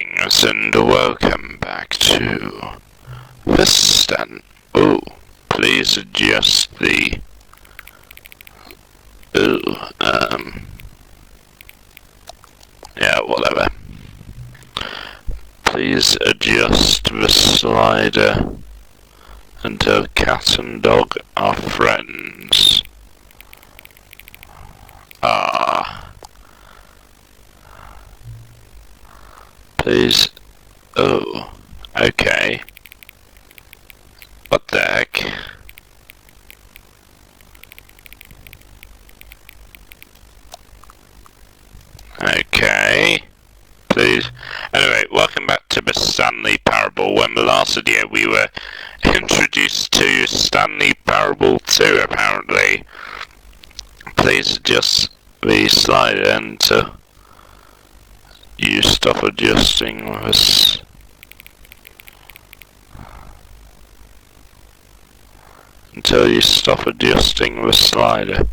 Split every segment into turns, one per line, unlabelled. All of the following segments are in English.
Greetings and welcome back to the stand. Oh, please adjust the. Yeah, whatever. Please adjust the slider until cat and dog are friends. Please. Oh, okay. What the heck? Okay. Please. Anyway, welcome back to the Stanley Parable. When the last video we were introduced to Stanley Parable 2, apparently. Please adjust the slider until you stop adjusting this. Until you stop adjusting the slider.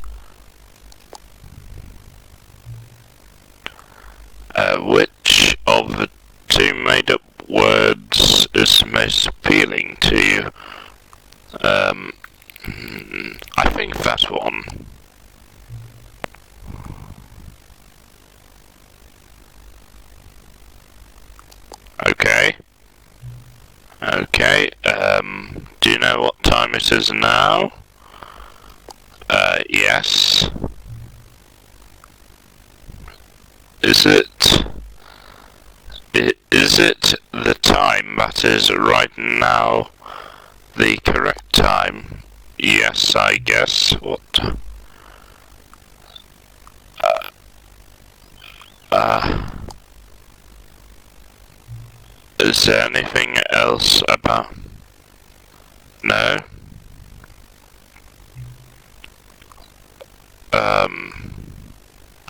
Which of the two made-up words is most appealing to you? I think that one. Okay. Okay, do you know what time it is now? Yes. Is it the time that is right now the correct time? Yes, I guess. What? Is there anything else about? No?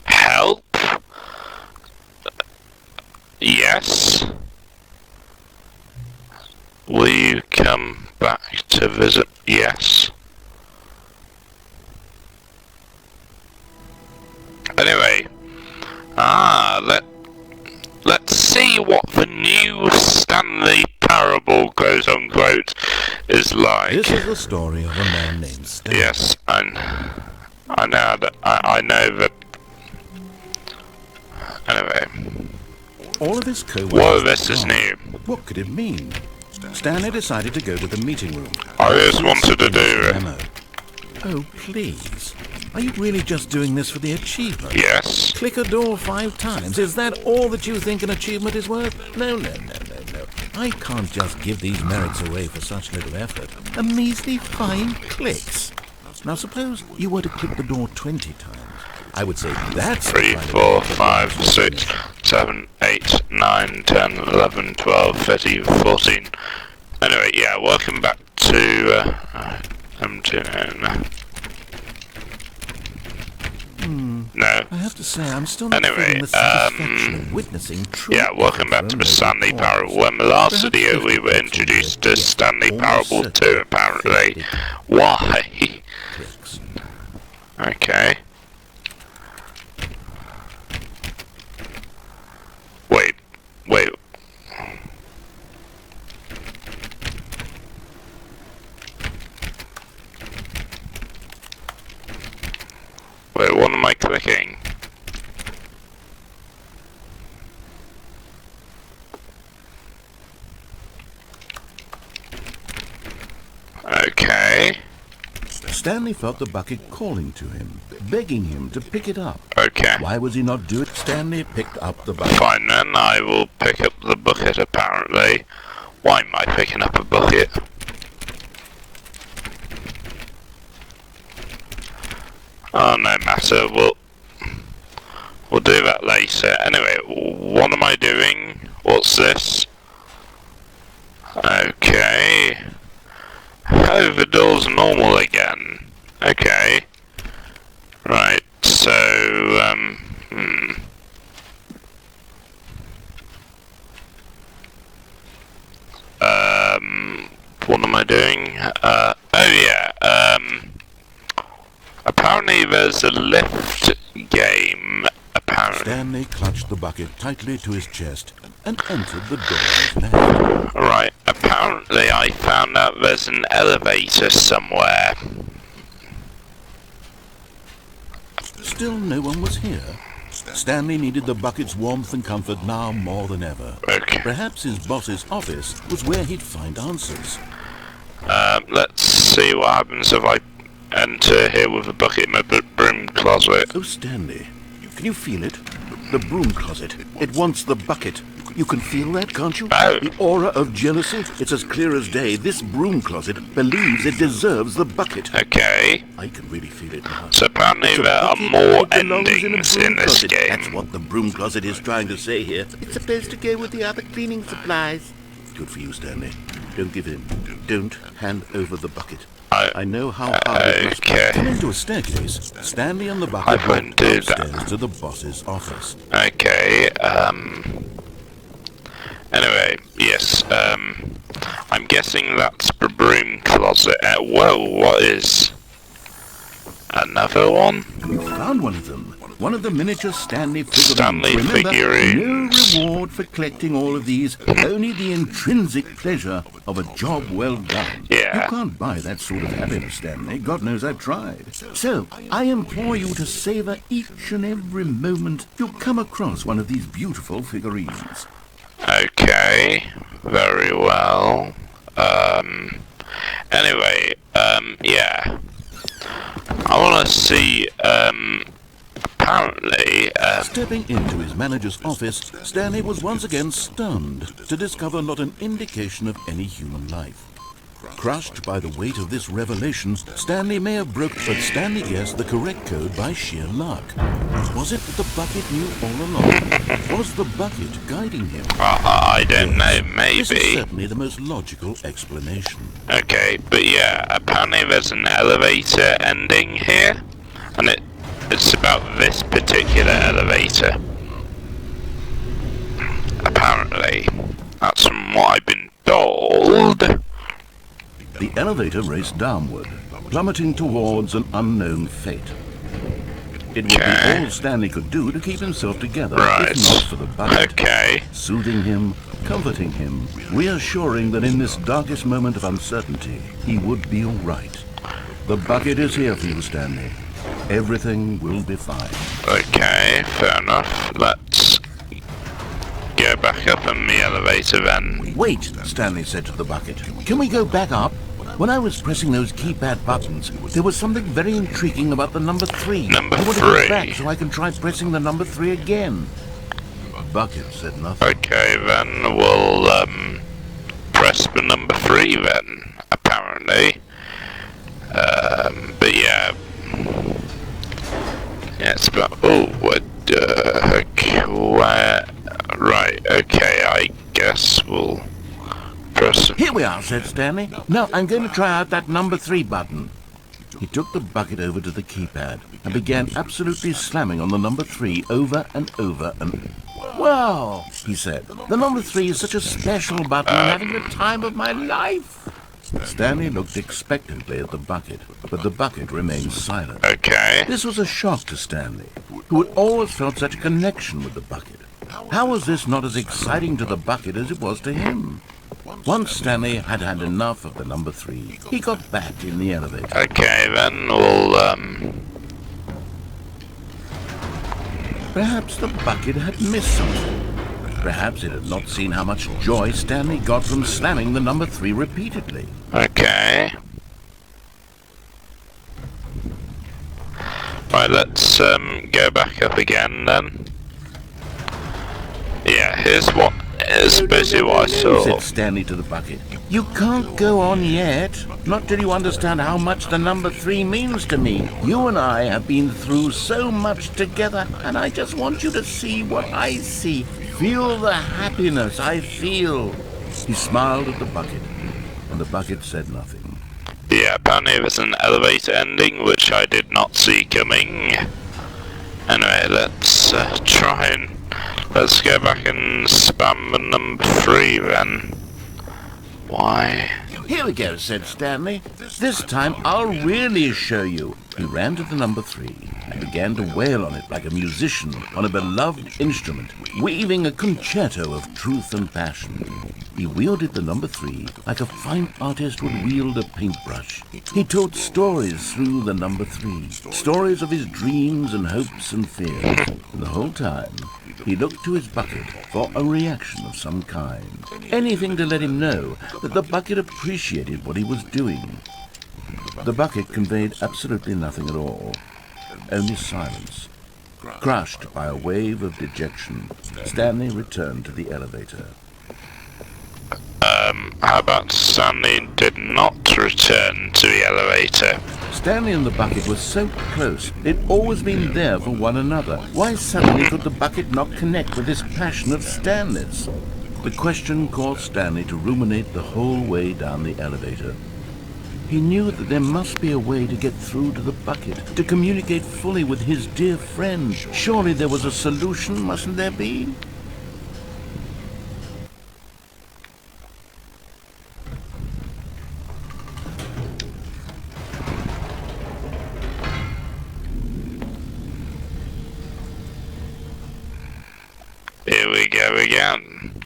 Help? Yes? Will you come back to visit? Yes. Anyway, let's see what the new Stanley Parable, quote unquote, is like.
This is the story of a man named Stanley.
Yes, I know that. I know that. Anyway,
all of his co-workers.
What of this is new?
What could it mean? Stanley decided to go to the meeting room.
I just wanted to do it.
Oh, please. Are you really just doing this for the achievement?
Yes.
Click a door 5 times. Is that all that you think an achievement is worth? No. I can't just give these merits away for such little effort. A measly 5 clicks. Now suppose you were to click the door 20 times. I would say that's
3, 4, 5, 6, 7, 8, 9, 10, 11, 12, 13, 14. Anyway, yeah, welcome back to No.
I have to say, I'm still not
Anyway,
feeling the satisfaction of witnessing true.
Yeah, welcome back to the Stanley Parable. When the last video we were introduced to Stanley Parable 2, apparently. Why? Okay. Wait. Wait, what am I clicking? Okay.
Stanley felt the bucket calling to him, begging him to pick it up.
Okay.
Why was he not doing it? Stanley picked up the bucket.
Fine then, I will pick up the bucket apparently. Why am I picking up a bucket? Oh, no matter, we'll do that later. Anyway, what am I doing? What's this? Okay. Oh, the door's normal again. Okay. Right, so, what am I doing? Oh yeah, apparently there's a lift game, apparently.
Stanley clutched the bucket tightly to his chest and entered the door on his left.
Right, apparently I found out there's an elevator somewhere.
Still no one was here. Stanley needed the bucket's warmth and comfort now more than ever.
Okay.
Perhaps his boss's office was where he'd find answers.
Let's see what happens if I enter here with a bucket in my broom closet.
Oh, Stanley, can you feel it? The broom closet. It wants the bucket. You can feel that, can't you?
Oh.
The aura of jealousy. It's as clear as day. This broom closet believes it deserves the bucket.
Okay.
I can really feel it now.
So apparently
It's a
there are
bucket
more
that belongs
endings
a broom
in this
closet.
game.
That's what the broom closet is trying to say here. It's supposed to go with the other cleaning supplies. Good for you, Stanley. Don't give in. Don't hand over the bucket. I know how hard it must be.
Okay.
Coming to a staircase, Stanley and the
I
bucket
won't
went
do
upstairs
that.
to the boss's office.
Okay, anyway, yes, I'm guessing that's the broom closet. Whoa, what is... another one?
We found one of them. One of the miniature Stanley figurines.
Stanley
Remember,
figurines.
no reward for collecting all of these, only the intrinsic pleasure of a job well done.
Yeah.
You can't buy that sort of happiness, Stanley. God knows I've tried. So, I implore you to savor each and every moment you come across one of these beautiful figurines.
Okay, very well. Anyway, yeah. I want to see, apparently,
Stepping into his manager's office, Stanley was once again stunned to discover not an indication of any human life. Crushed by the weight of this revelation, Stanley may have but Stanley guessed the correct code by sheer luck. Was it that the bucket knew all along? Was the bucket guiding him?
I don't know,
This is
maybe.
certainly the most logical explanation.
Okay, but yeah, apparently there's an elevator ending here, and it's about this particular elevator. Apparently. That's from what I've been told.
The elevator raced downward, plummeting towards an unknown fate. It would be
Okay.
all Stanley could do to keep himself together,
Right.
if not for the bucket.
Okay.
Soothing him, comforting him, reassuring that in this darkest moment of uncertainty, he would be all right. The bucket is here for you, Stanley. Everything will be fine.
Okay, fair enough. Let's go back up in the elevator then.
Wait, Stanley said to the bucket. Can we go back up? When I was pressing those keypad buttons, there was something very intriguing about the number 3.
Number
I want to go
3.
back so I can try pressing the number 3 again. Bucket said nothing.
Okay, then we'll press the number 3 then, apparently. But yeah. Yeah, it's about... oh, what... okay, where... right, okay, I guess we'll press...
Here we are, said Stanley. Now I'm going to try out that number 3 button. He took the bucket over to the keypad and began absolutely slamming on the number 3 over and over and... Well, he said, the number 3 is such a special button. I'm having the time of my life. Stanley looked expectantly at the bucket, but the bucket remained silent.
Okay.
This was a shock to Stanley, who had always felt such a connection with the bucket. How was this not as exciting to the bucket as it was to him? Once Stanley had had enough of the number 3, he got back in the elevator.
Okay, then we'll,
Perhaps the bucket had missed something. Perhaps it had not seen how much joy Stanley got from slamming the number 3 repeatedly.
okay. Right, let's, go back up again then. Yeah, here's basically what I saw.
Said Stanley to the bucket. You can't go on yet. Not till you understand how much the number 3 means to me. You and I have been through so much together, and I just want you to see what I see. Feel the happiness I feel. He smiled at the bucket, and the bucket said nothing.
Yeah, apparently there's an elevator ending, which I did not see coming. Anyway, let's try and... let's go back and spam the number 3 then. Why?
Here we go, said Stanley. This time I'll really show you. He ran to the number 3 and began to wail on it like a musician on a beloved instrument, weaving a concerto of truth and passion. He wielded the number 3 like a fine artist would wield a paintbrush. He told stories through the number 3, stories of his dreams and hopes and fears. And the whole time, he looked to his bucket for a reaction of some kind. Anything to let him know that the bucket appreciated what he was doing. The bucket conveyed absolutely nothing at all, only silence. Crushed by a wave of dejection, Stanley returned to the elevator.
How about Stanley did not return to the elevator?
Stanley and the bucket were so close. They'd always been there for one another. Why suddenly could the bucket not connect with this passion of Stanley's? The question caused Stanley to ruminate the whole way down the elevator. He knew that there must be a way to get through to the bucket, to communicate fully with his dear friend. Surely there was a solution, mustn't there be?
Here we go again.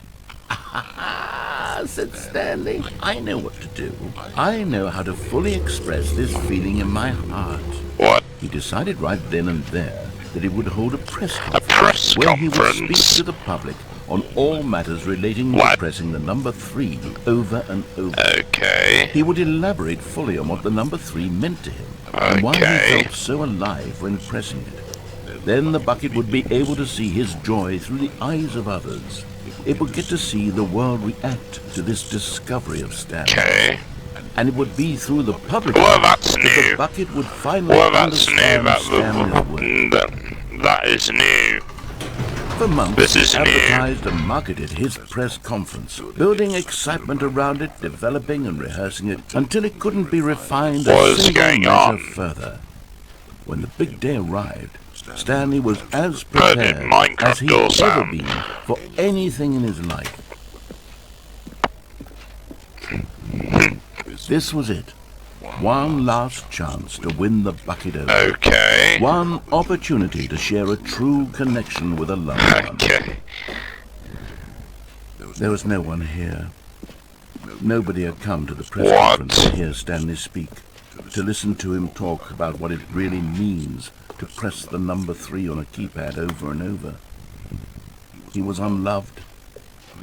Said Stanley. I know what to do. I know how to fully express this feeling in my heart.
What?
He decided right then and there that he would hold a press conference.
A press
where he would
conference?
speak to the public on all matters relating to pressing the number 3 over and over.
Okay.
He would elaborate fully on what the number 3 meant to him and why he felt so alive when pressing it. Then the bucket would be able to see his joy through the eyes of others. It would get to see the world react to this discovery of Stanley.
Okay.
And it would be through the public
Well, that's
that
new.
the bucket would finally
Well, that's new.
understand Stanley's work.
That is new.
For months,
This is
he
new.
advertised and marketed his press conference, building excitement around it, developing and rehearsing it, until it couldn't be refined
What
a
is
single
going
measure
on?
further. When the big day arrived, Stanley was as
Heard
prepared
it, Minecraft
as he'd
door
ever
sound.
been for anything in his life. This was it. One last chance to win the bucket over.
Okay.
One opportunity to share a true connection with a loved one.
Okay.
There was no one here. Nobody had come to the press
What?
conference to hear Stanley speak, to listen to him talk about what it really means to press the number 3 on a keypad over and over. He was unloved,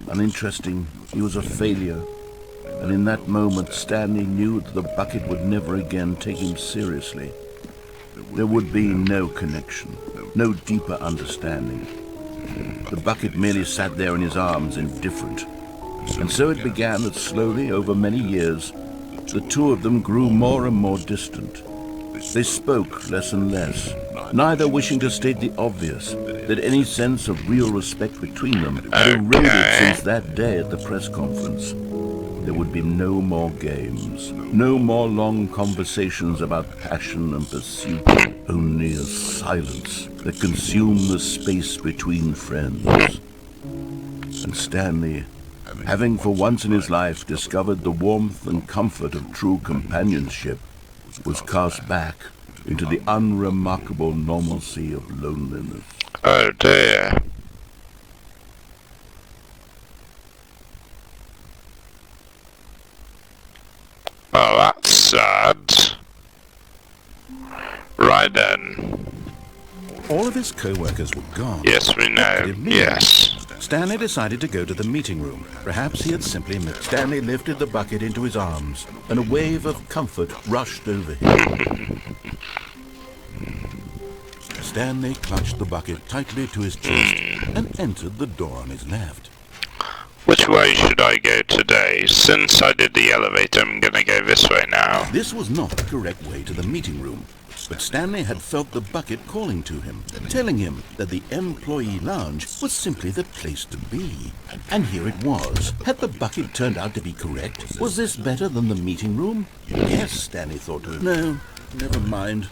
uninteresting, he was a failure. And in that moment, Stanley knew that the bucket would never again take him seriously. There would be no connection, no deeper understanding. The bucket merely sat there in his arms, indifferent. And so it began that slowly, over many years, the two of them grew more and more distant. They spoke less and less, neither wishing to state the obvious, that any sense of real respect between them had eroded since that day at the press conference. There would be no more games, no more long conversations about passion and pursuit, only a silence that consumed the space between friends. And Stanley, having for once in his life discovered the warmth and comfort of true companionship, was cast back into the unremarkable normalcy of loneliness.
Oh dear. Oh, that's sad. Right then.
All of his co-workers were gone.
Yes, we know.
Could it mean?
Yes.
Stanley decided to go to the meeting room. Perhaps he had simply missed. Stanley lifted the bucket into his arms, and a wave of comfort rushed over him. Stanley clutched the bucket tightly to his chest and entered the door on his left.
Which way should I go today? Since I did the elevator, I'm gonna go this way now.
This was not the correct way to the meeting room, but Stanley had felt the bucket calling to him, telling him that the employee lounge was simply the place to be. And here it was. Had the bucket turned out to be correct? Was this better than the meeting room? Yes, Stanley thought to him. No, never mind.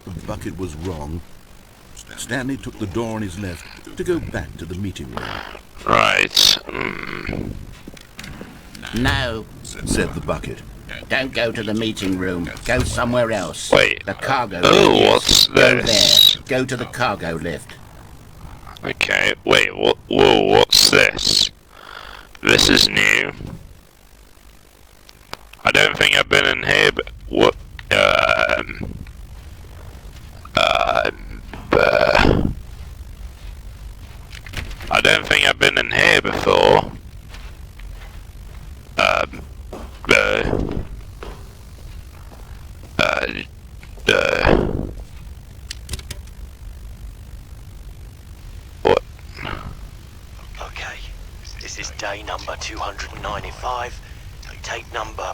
The bucket was wrong. Stanley took the door on his left to go back to the meeting room.
Right.
No, said the bucket.
Don't go to the meeting room. Go somewhere else.
Wait.
The cargo
Oh,
lift.
what's
Go
this?
there. Go to the cargo lift.
Okay, wait, what? Whoa, what's this? This is new. I don't think I've been in here, but what? I don't think I've been in here before. What?
Okay, this is day number 295. Tape number...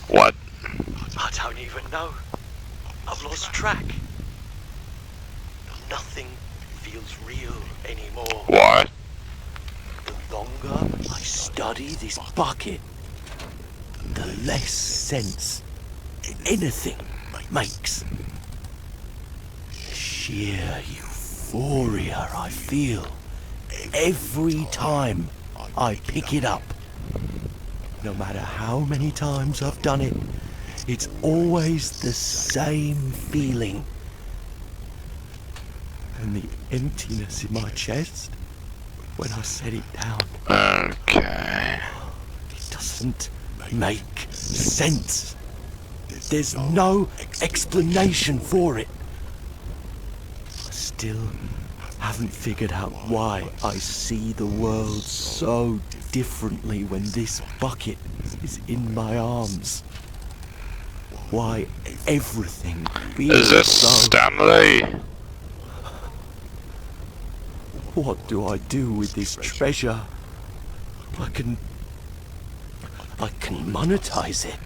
What?
I don't even know. I've lost track. Nothing feels real anymore.
What?
The longer I study this bucket, the less sense anything makes. The sheer euphoria I feel every time I pick it up. No matter how many times I've done it, it's always the same feeling. And the emptiness in my chest when I set it down.
Okay.
It doesn't make sense. There's no explanation for it. I still haven't figured out why I see the world so differently when this bucket is in my arms. Why everything feels
Is this
so...
Stanley?
What do I do with this treasure? I can monetize it.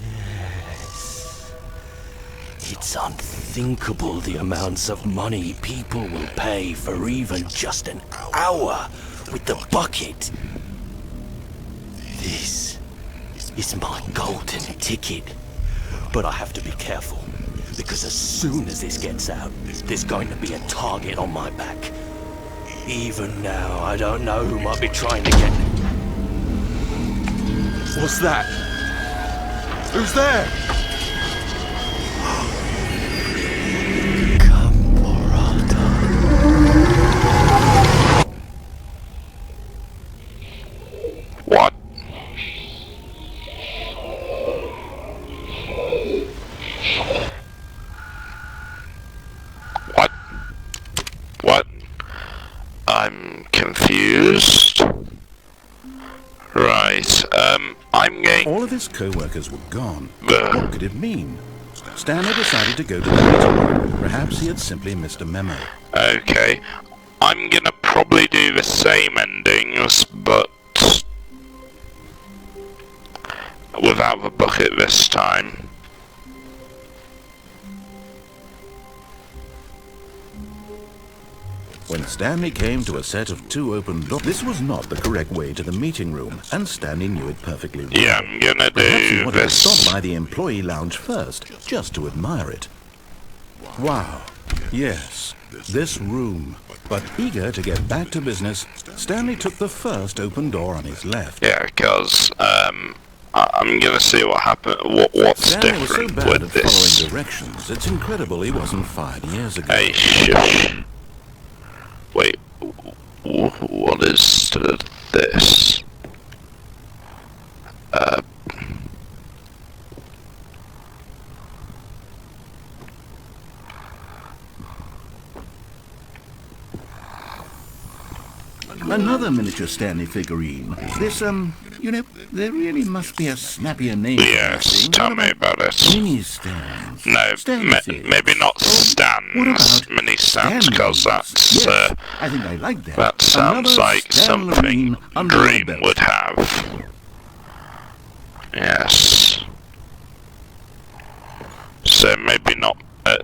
Yes. It's unthinkable the amounts of money people will pay for even just an hour with the bucket. This is my golden ticket. But I have to be careful, because as soon as this gets out, there's going to be a target on my back. Even now, I don't know who might be trying to get... What's that? Who's there?
What? What? What? I'm confused. Right, I'm going...
All of his co-workers were gone. What could it mean? Stanley decided to go to the meeting room. Perhaps he had simply missed a memo.
Okay, I'm gonna probably do the same endings, but without the bucket this time.
When Stanley came to a set of two open doors, this was not the correct way to the meeting room, and Stanley knew it perfectly well.
Yeah, I'm gonna
Perhaps he
do
wanted to
this.
stop by the employee lounge first, just to admire it. Wow. Yes, this room. But eager to get back to business, Stanley took the first open door on his left.
Yeah, because I'm gonna see what happened. What's
Stanley was so
different
bad
with
at
this?
following directions, it's incredible he wasn't 5 years ago.
Hey, shush. Wait, what is this?
Another miniature Stanley figurine. This, you know, there really must be a snappier name.
Yes, tell me about it.
Mini stands.
No,
Stands.
maybe not
What
stands,
about
mini stands, because that's,
Yes, I think I like that.
that sounds
Another
like
Stanley
something
under the
Dream
belt.
would have. Yes. So maybe not,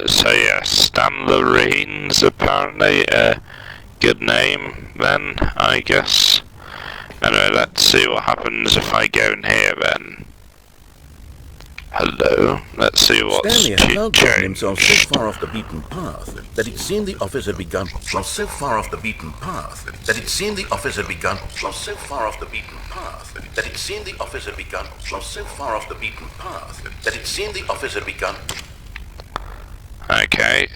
so yeah, Stan Lorene's apparently a good name then, I guess. Anyway, let's see what happens if I go in here then. Hello. Let's see what's
Stanley had now gotten
changed.
himself so far off the beaten path that it seemed the office had begun. So far off the beaten path that it seemed the office had begun. So far off the beaten path that it seemed the office had begun. So far off the beaten path that it seemed the office had begun.
Okay.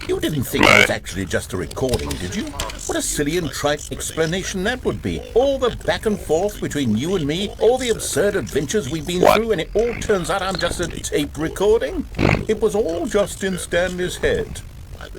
You didn't think it was actually just a recording, did you? What a silly and trite explanation that would be. All the back and forth between you and me, all the absurd adventures we've been through, and it all turns out I'm just a tape recording? It was all just in Stanley's head.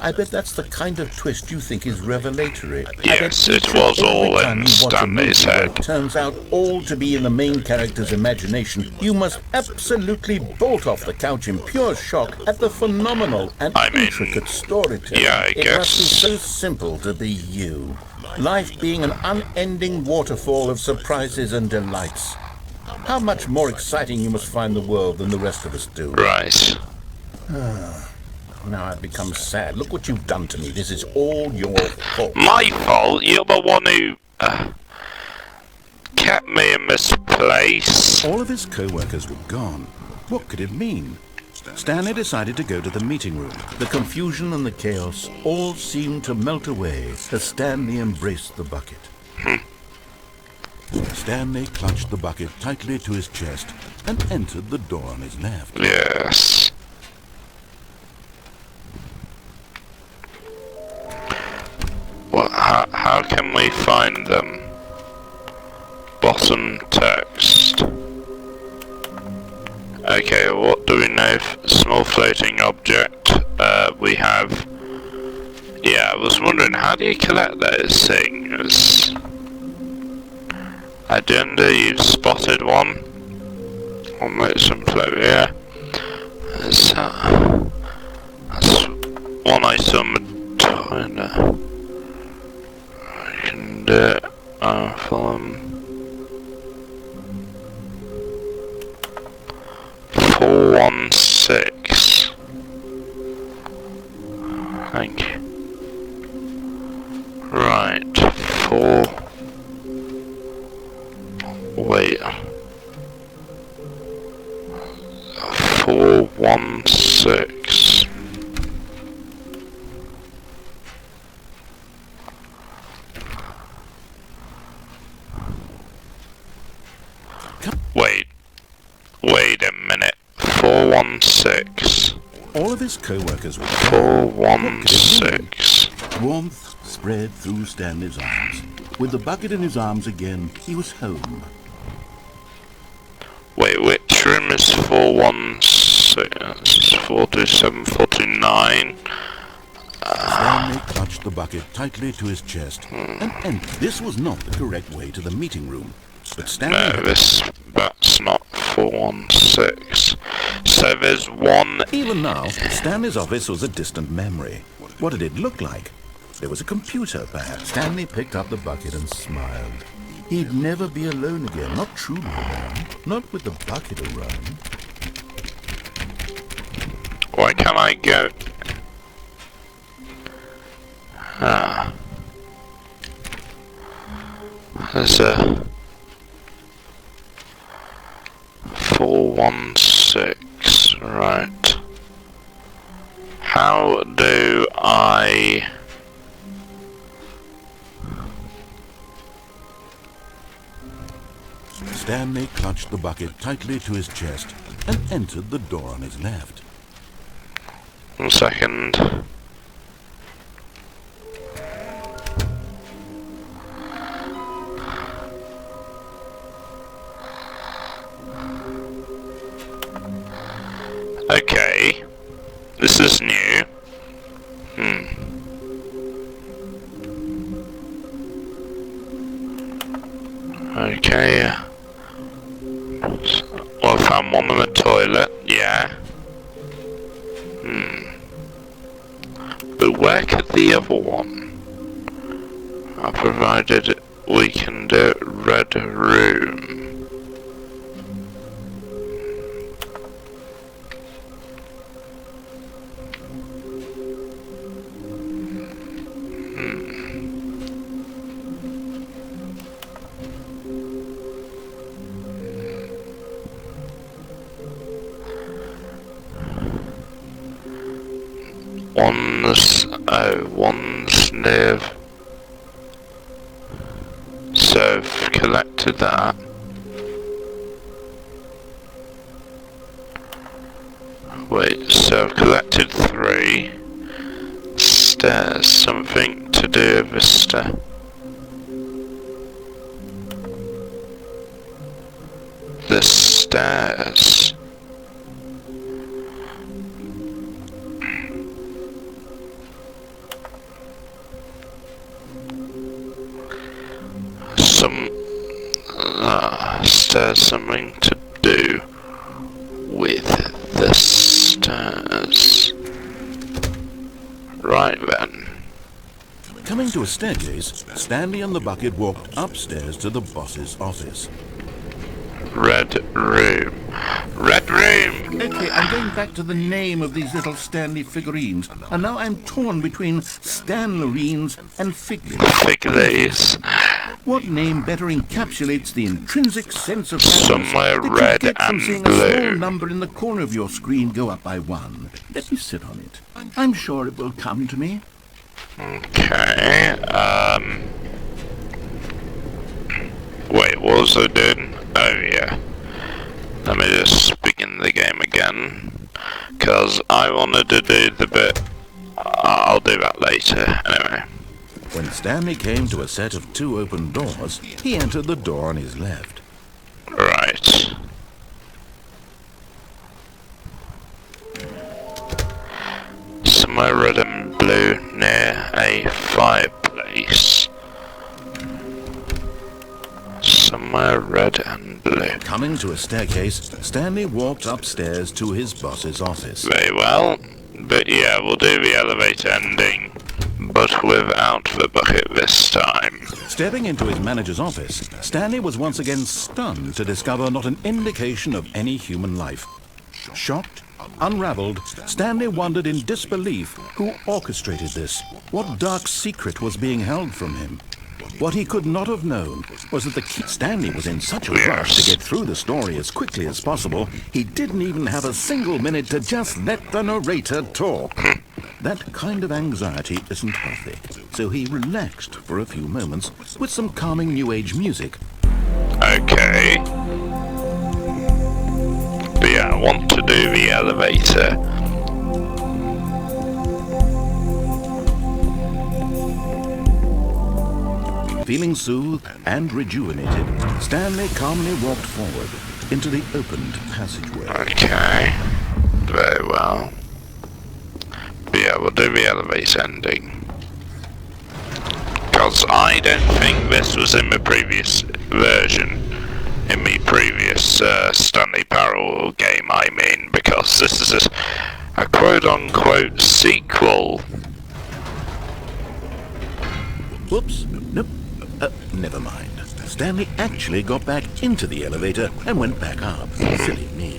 I bet that's the kind of twist you think is revelatory.
Yes, it was all in Stanley's head.
Turns out all to be in the main character's imagination. You must absolutely bolt off the couch in pure shock at the phenomenal and intricate storytelling.
Yeah, I
it
guess.
must be so simple to be you. Life being an unending waterfall of surprises and delights. How much more exciting you must find the world than the rest of us do.
Right.
Now I've become sad. Look what you've done to me. This is all your fault.
My fault? You're the one who kept me in this place.
All of his co-workers were gone. What could it mean? Stanley decided to go to the meeting room. The confusion and the chaos all seemed to melt away as Stanley embraced the bucket. Stanley clutched the bucket tightly to his chest and entered the door on his left.
Yes. Well, how can we find them? Bottom text. Okay, what do we know? Small floating object. We have... Yeah, I was wondering, how do you collect those things? Agenda, you've spotted one. One that's some float, yeah. That's one item. I can do it. From 416. Thank you. Right, 416. Wait a minute. 416.
All of his co-workers were
416.
Warmth spread through Stanley's arms. With the bucket in his arms again, he was home.
Wait, which room is 416? 427, 429.
Stanley clutched the bucket tightly to his chest and entered. This was not the correct way to the meeting room. But Stanley
No, that's not 416. So there's one...
Even now, Stanley's office was a distant memory. What did it look like? There was a computer, perhaps. Stanley picked up the bucket and smiled. He'd never be alone again, not truly alone. Not with the bucket around.
Why can't I go? There's a 416, right. How do I...
Stanley clutched the bucket tightly to his chest and entered the door on his left.
1 second. Okay, this is new. Okay. Well, I found one in the toilet, yeah. But where could the other one? Provided we can do red room. One's near. So I've collected that. Wait, so I've collected 3. Stairs, something to do with Vista. The stairs. Stairs, something to do with the stairs. Right then.
Coming to a staircase, Stanley and the bucket walked upstairs to the boss's office.
Red room. Red room!
Okay, I'm going back to the name of these little Stanley figurines, and now I'm torn between Stanlerines and Figley.
Figley's.
What name better encapsulates the intrinsic sense of
Somewhere
happiness that
red
you get from
and
seeing a small
blue.
number in the corner of your screen go up by 1? Let me sit on it. I'm sure it will come to me.
Okay, wait, what was I doing? Oh yeah. Let me just begin the game again. Cause I wanted to do the bit. I'll do that later, anyway.
When Stanley came to a set of 2 open doors, he entered the door on his left.
Right. Somewhere red and blue near a fireplace. Somewhere red and blue.
Coming to a staircase, Stanley walked upstairs to his boss's office.
Very well. But yeah, we'll do the elevator ending, but without the bucket this time.
Stepping into his manager's office, Stanley was once again stunned to discover not an indication of any human life. Shocked, unraveled, Stanley wondered in disbelief who orchestrated this. What dark secret was being held from him? What he could not have known was that Stanley was in such a rush to get through the story as quickly as possible, he didn't even have a single minute to just let the narrator talk. That kind of anxiety isn't healthy, so he relaxed for a few moments with some calming New Age music.
Okay. But yeah, I want to do the elevator.
Feeling soothed and rejuvenated, Stanley calmly walked forward into the opened passageway.
Okay. Very well. But yeah, we'll do the elevator ending. Because I don't think this was in the previous version. In the previous Stanley Parable game, I mean. Because this is a quote-unquote sequel.
Whoops. Nope. Never mind. Stanley actually got back into the elevator and went back up. Silly me.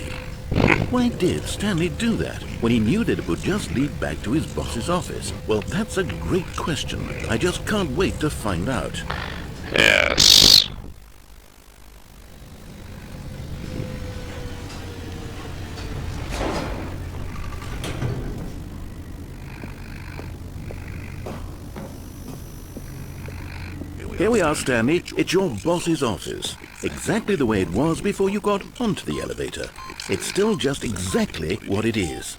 Why did Stanley do that when he knew that it would just lead back to his boss's office? Well, that's a great question. I just can't wait to find out.
Yes.
Here we are, Stanley. It's your boss's office. Exactly the way it was before you got onto the elevator. It's still just exactly what it is.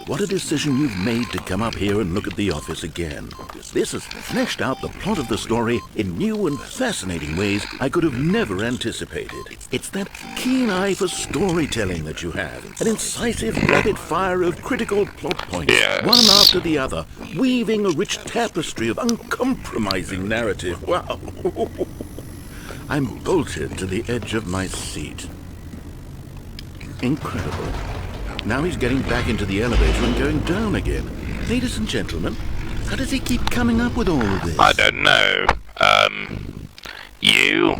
What a decision you've made to come up here and look at the office again. This has fleshed out the plot of the story in new and fascinating ways I could have never anticipated. It's that keen eye for storytelling that you have. An incisive rapid fire of critical plot points,
Yes.
one after the other, weaving a rich tapestry of uncompromising narrative. Wow. I'm bolted to the edge of my seat. Incredible. Now he's getting back into the elevator and going down again. Ladies and gentlemen, how does he keep coming up with all of this?
I don't know. You?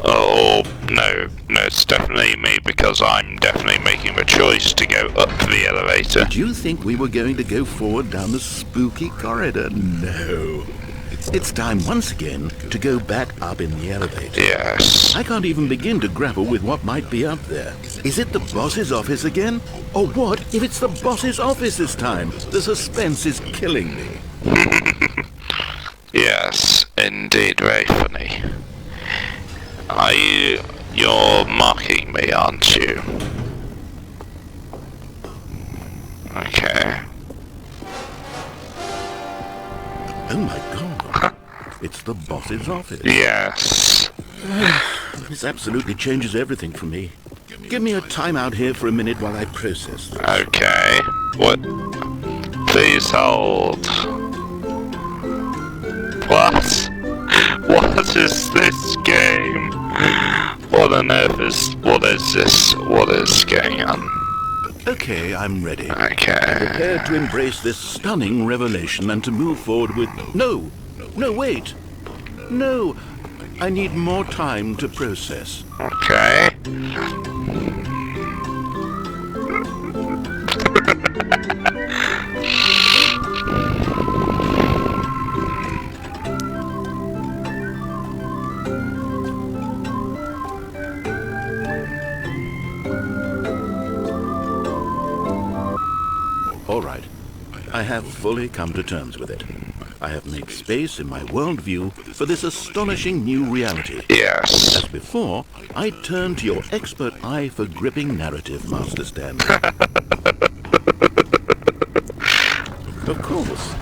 Or no, it's definitely me because I'm definitely making the choice to go up the elevator.
Did you think we were going to go forward down the spooky corridor? No.
It's time once again to go back up in the elevator.
Yes.
I can't even begin to grapple with what might be up there. Is it the boss's office again? Or what if it's the boss's office this time? The suspense is killing me.
Yes, indeed, very funny. You're mocking me, aren't you? Okay.
Oh my god. It's the boss's office.
Yes.
This absolutely changes everything for me. Give me a time out here for a minute while I process this.
Okay. What? Please hold. What? What is this game? What on earth is... What is this? What is going on?
Okay, I'm ready.
Okay.
Prepared to embrace this stunning revelation and to move forward with... No, wait. No, I need more time to process.
Okay.
All right. I have fully come to terms with it. I have made space in my worldview for this astonishing new reality.
Yes.
As before, I turn to your expert eye for gripping narrative, Master Stanley. Of course.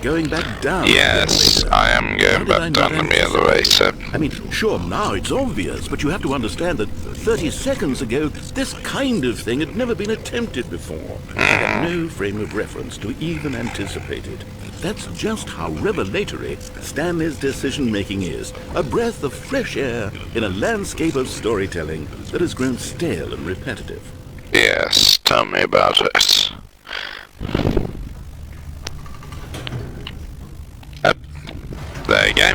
Going back down.
Yes, I am going back down the elevator.
I mean, sure, now it's obvious, but you have to understand that 30 seconds ago, this kind of thing had never been attempted before. I had no frame of reference to even anticipate it. That's just how revelatory Stanley's decision-making is. A breath of fresh air in a landscape of storytelling that has grown stale and repetitive.
Yes, tell me about it. There you go.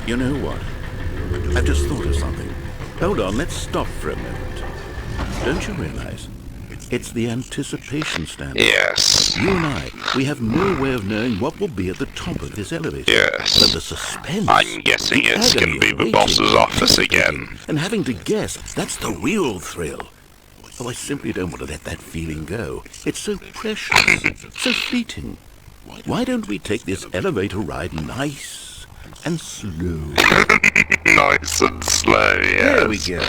You know what? I've just thought of something. Hold on, let's stop for a moment. Don't you realize? It's the anticipation, Stanley.
Yes.
You and I, we have no way of knowing what will be at the top of this elevator.
Yes.
But the suspense...
I'm guessing it's going to be the boss's office again.
And having to guess, that's the real thrill. Oh, I simply don't want to let that feeling go. It's so precious, so fleeting. Why don't we take this elevator ride nice and slow?
Nice and slow, yes.
There we go.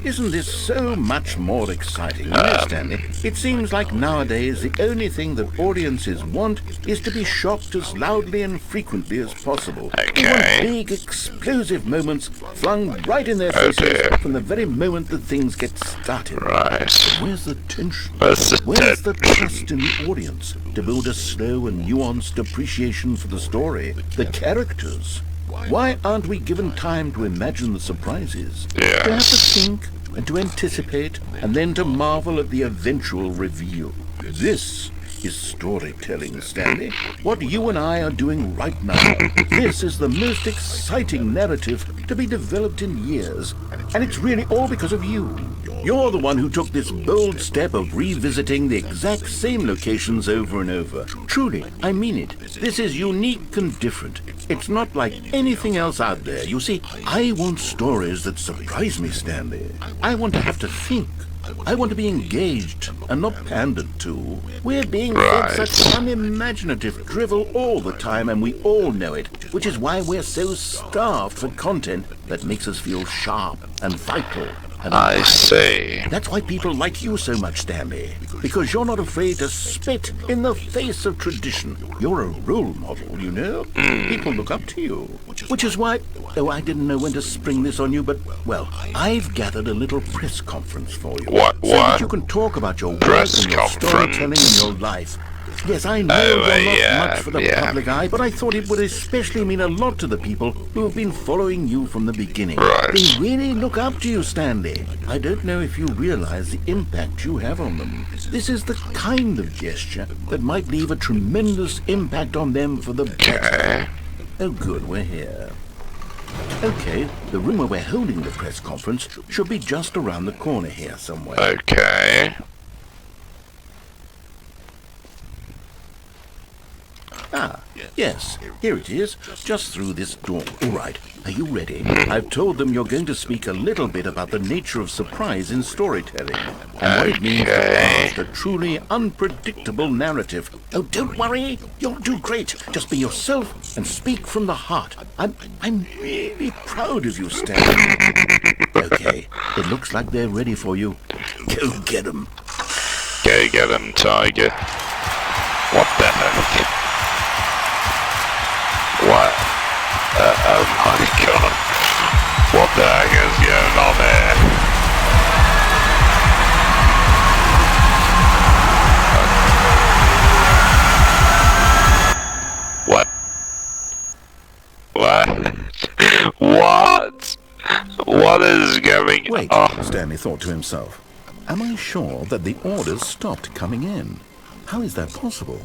Isn't this so much more exciting? Yes, Stanley. It seems like nowadays the only thing that audiences want is to be shocked as loudly and frequently as possible. They want
Okay.
big, explosive moments flung right in their faces
dear.
from the very moment that things get started.
Right.
Where's the tension?
Where's the
Where's the
tension?
trust in the audience to build a slow and nuanced appreciation for the story, the characters? Why aren't we given time to imagine the surprises? To have to
Yes.
think and to anticipate and then to marvel at the eventual reveal. This is storytelling, Stanley. What you and I are doing right now. This is the most exciting narrative to be developed in years. And it's really all because of you. You're the one who took this bold step of revisiting the exact same locations over and over. Truly, I mean it. This is unique and different. It's not like anything else out there. You see, I want stories that surprise me, Stanley. I want to have to think. I want to be engaged and not pandered to. We're being fed
Right.
such unimaginative drivel all the time, and we all know it, which is why we're so starved for content that makes us feel sharp and vital. And
I see.
that's why people like you so much, Stanley. Because you're not afraid to spit in the face of tradition. You're a role model, you know? People look up to you. Which is why... Oh, I didn't know when to spring this on you, but, well, I've gathered a little press conference for you.
What?
So that you can talk about your work
Press
and your storytelling
conference?
and your life. Yes, I know
Oh,
you're not
yeah,
much for the
yeah.
public eye, but I thought it would especially mean a lot to the people who have been following you from the beginning.
Right.
They really look up to you, Stanley. I don't know if you realize the impact you have on them. This is the kind of gesture that might leave a tremendous impact on them for the better.
Okay.
Oh, good, we're here. Okay, the room where we're holding the press conference should be just around the corner here somewhere.
Okay.
Ah, yes, here it is, just through this door. All right, are you ready? I've told them you're going to speak a little bit about the nature of surprise in storytelling, and what it means to craft a truly unpredictable narrative. Oh, don't worry, you'll do great. Just be yourself and speak from the heart. I'm really proud of you, Stanley. Okay, it looks like they're ready for you. Go get them.
Go get them, Tiger. What the heck? What? Oh my god. What the heck is going on there? What? What? What is going
Wait,
on?
Stanley thought to himself. Am I sure that the orders stopped coming in? How is that possible?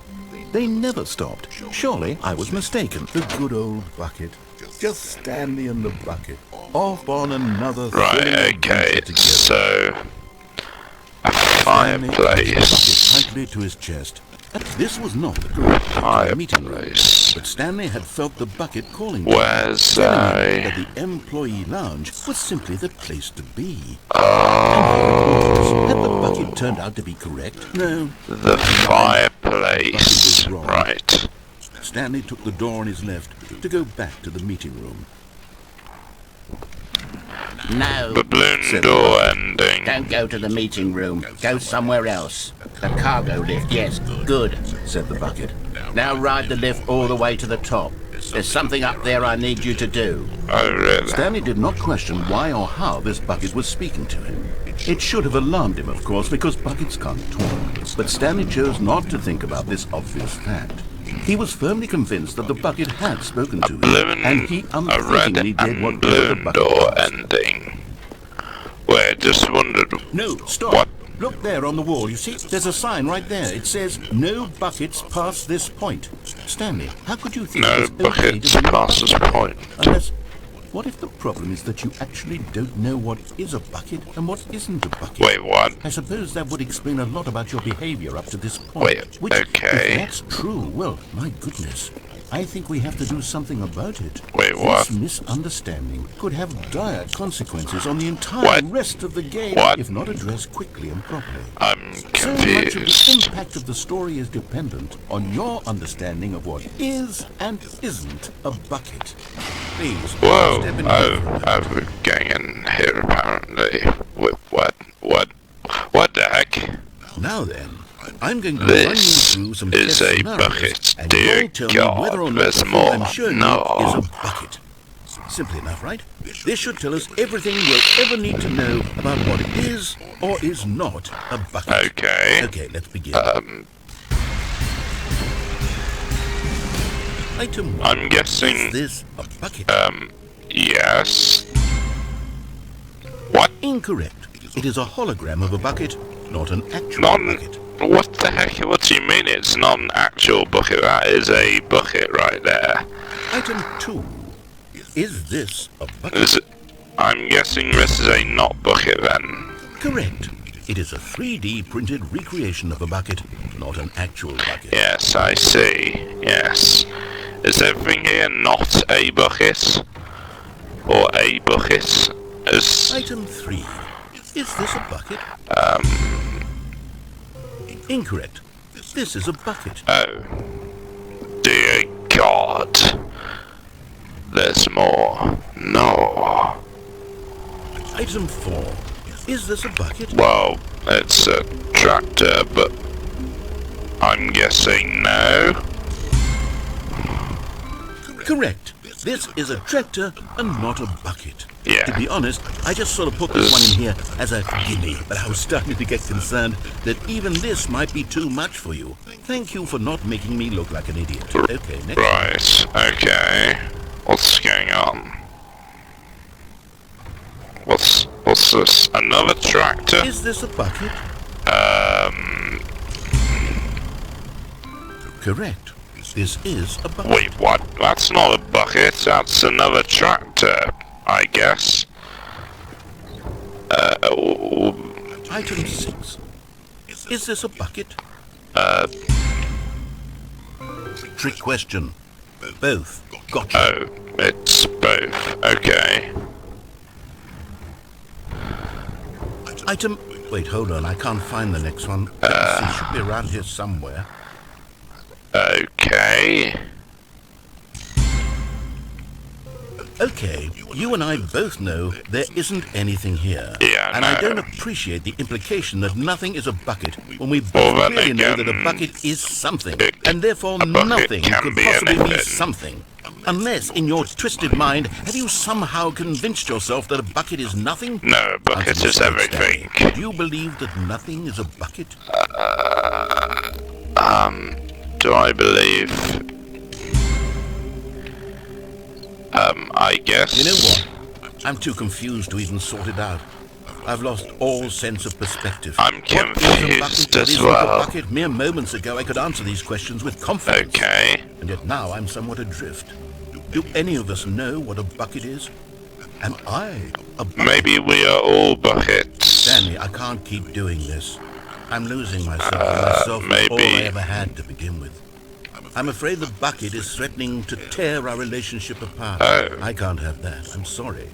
They never stopped. Surely I was mistaken.
The good old bucket. Just Stanley and the bucket. Off on another
Right,
thrilling
okay,
adventure together.
so a
Stanley put his
fireplace.
bucket tightly to his chest. This was not the correct meeting room.
Fireplace.
But Stanley had felt the bucket calling to him,
Where's
telling him
I?
that the employee lounge was simply the place to be.
Oh,
Had the bucket turned out to be correct? No.
the fireplace.
Wrong.
Right.
Stanley took the door on his left to go back to the meeting room.
No,
The balloon door ending.
don't go to the meeting room. Go somewhere else. The cargo lift, yes, good, said the bucket. Now ride the lift all the way to the top. There's something up there I need you to do.
Oh, really?
Stanley did not question why or how this bucket was speaking to him. It should have alarmed him, of course, because buckets can't talk. But Stanley chose not to think about this obvious fact. He was firmly convinced that the bucket had spoken to him,
Balloon,
and he
a red
unthinkingly did
and
what
balloon
the bucket
door
asked.
ending. Where I just wondered.
No, stop.
What?
Look there on the wall. You see, there's a sign right there. It says, "No buckets past this point." Stanley, how could you think
No
it's okay
buckets
to do
past this point.
Unless, what if the problem is that you actually don't know what is a bucket and what isn't a bucket?
Wait, what?
I suppose that would explain a lot about your behavior up to this point.
Wait,
Which,
okay.
if that's true, well, my goodness. I think we have to do something about it.
Wait, what?
This misunderstanding could have dire consequences on the entire
What?
rest of the game
What?
if not addressed quickly and properly.
I'm
So much of the
confused.
impact of the story is dependent on your understanding of what is and isn't a bucket. Please,
Whoa!
step in.
Oh, we're getting in here apparently. What the heck?
Now then, I'm going to run you
This
through some
is
test
a
scenarios,
bucket.
and
Dear
you'll tell
God,
me whether or not
there's
the thing
more.
I'm showing
No.
you is a bucket. Simple enough, right? This should tell us everything we'll ever need to know about what is or is not a bucket.
Okay.
Okay, let's begin. Item 1.
I'm guessing.
Is this a bucket?
Yes. What?
Incorrect. It is a hologram of a bucket, not an actual
Non.
bucket.
What the heck? What do you mean it's not an actual bucket? That is a bucket right there.
Item 2. Is this a bucket?
Is it? I'm guessing this is a not bucket then.
Correct. It is a 3D printed recreation of a bucket, not an actual bucket.
Yes, I see. Yes. Is everything here not a bucket? Or a bucket? Is
Item 3. Is this a bucket? Incorrect. This is a bucket.
oh, dear God. There's more. No.
Item 4. Is this a bucket?
Well, it's a tractor, but I'm guessing no.
Correct. This is a tractor and not a bucket.
Yeah.
To be honest, I just sort of put this one in here as a gimme, but I was starting to get concerned that even this might be too much for you. Thank you for not making me look like an idiot. Okay, next.
Right, okay. What's going on? What's this? Another tractor?
Is this a bucket? Correct. This is a bucket.
Wait, what? That's not a bucket, that's another tractor. I guess.
Item 6. Is this a bucket? Trick question. Both. Gotcha.
Oh, it's both. Okay.
Item... Wait, hold on. I can't find the next one. Let's see, it should be around here somewhere.
Okay.
Okay, you and I both know there isn't anything here.
Yeah,
and
no.
I don't appreciate the implication that nothing is a bucket when we
Well,
both
then
clearly know
again,
that a bucket is something.
it-
And therefore
a bucket
nothing
can
could
be
possibly mean
anything.
something. Unless, in your twisted mind, have you somehow convinced yourself that a bucket is nothing?
No, a bucket
Answer me
is
straight,
everything.
Stanley. Do you believe that nothing is a bucket?
Do I believe? I guess.
You know what? I'm too confused to even sort it out. I've lost all sense of perspective.
I'm
What is a bucket?
confused
What
as
isn't
well.
a bucket? Mere moments ago I could answer these questions with confidence.
Okay.
And yet now I'm somewhat adrift. Do any of us know what a bucket is? Am I a bucket?
Maybe we are all buckets.
Stanley, I can't keep doing this. I'm losing myself and myself was all I
maybe.
ever had to begin with. I'm afraid the bucket is threatening to tear our relationship apart.
Oh.
I can't have that. I'm sorry.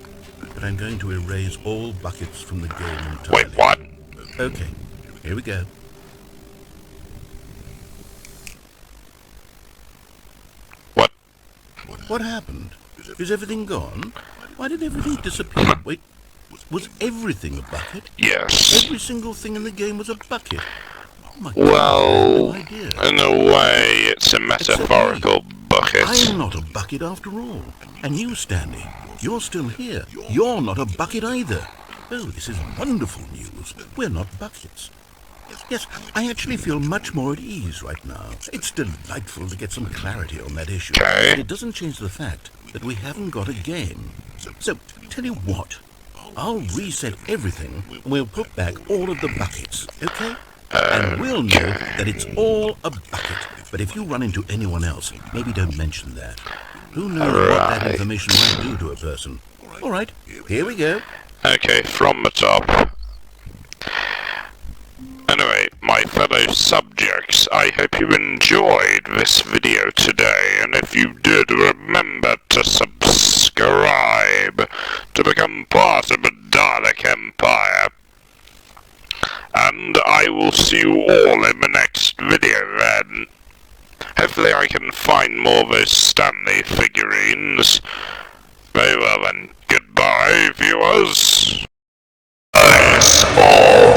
But I'm going to erase all buckets from the game entirely.
Wait, what?
Okay, here we go.
What?
What happened? Is everything gone? Why did everything disappear? Wait, was everything a bucket?
Yes.
Every single thing in the game was a bucket. Oh my
Well,
God, I had no idea.
in a way, it's a metaphorical bucket.
I'm not a bucket after all. And you, Stanley, you're still here. You're not a bucket either. Oh, this is wonderful news. We're not buckets. Yes, I actually feel much more at ease right now. It's delightful to get some clarity on that issue.
Okay.
But it doesn't change the fact that we haven't got a game. So, tell you what. I'll reset everything and we'll put back all of the buckets, okay? And we'll know that it's all a bucket. But if you run into anyone else, maybe don't mention that. Who knows what that
Right.
information might do to a person? All right, here we go.
Okay, from the top. Anyway, my fellow subjects, I hope you enjoyed this video today, and if you did, remember to subscribe to become part of the Dalek Empire. And I will see you all in the next video then. Hopefully I can find more of those Stanley figurines. Very well then, goodbye viewers. Thanks for